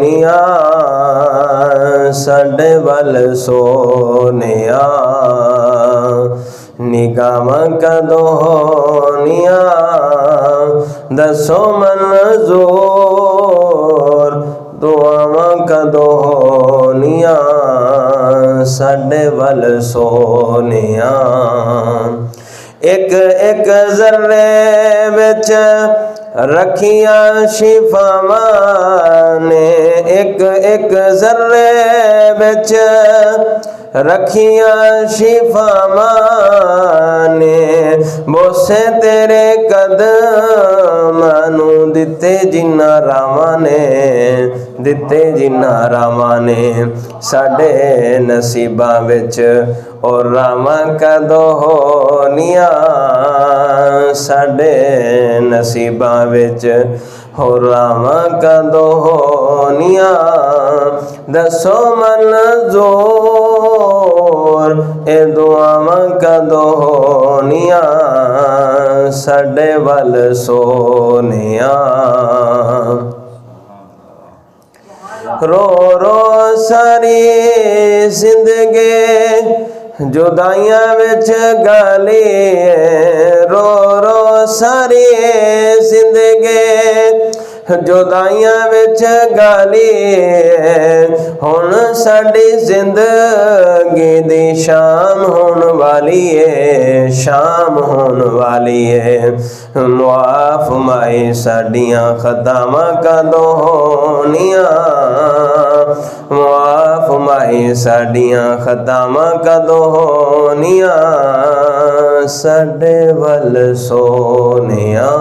सोनिया साडे वल सोनिया निगाहां कदों होनिया दसो मंजूर दुआवां कदों होनिया साडे वल सोनिया एक एक जर्रे विच रखियां शिफावां ने एक एक जर्रे विच रखियां शिफावां ने बोसे तेरे कदमां नूं दिते जिन्ना रावां ने दिते जिन्ना रावां ने साडे नसीबां विच और रावां कदों होनियां साडे नसीबां विच और रावां कदों होनियां दसो मंजूर ए दुआवां कदों होनियां साडे वल सोनिया रो रो सारी जिंदगी जुदाइयां विच गाली रो रो सारी जिंदगी जुदाइयां विच गाली हुण साडी जिंदगी दी शाम होण वाली है शाम होण वाली है मुआफ माई साडियां खतावां कदों होनियां मुआफ माई साडियां खतावां कदों होनियां साडे वल सोनिया।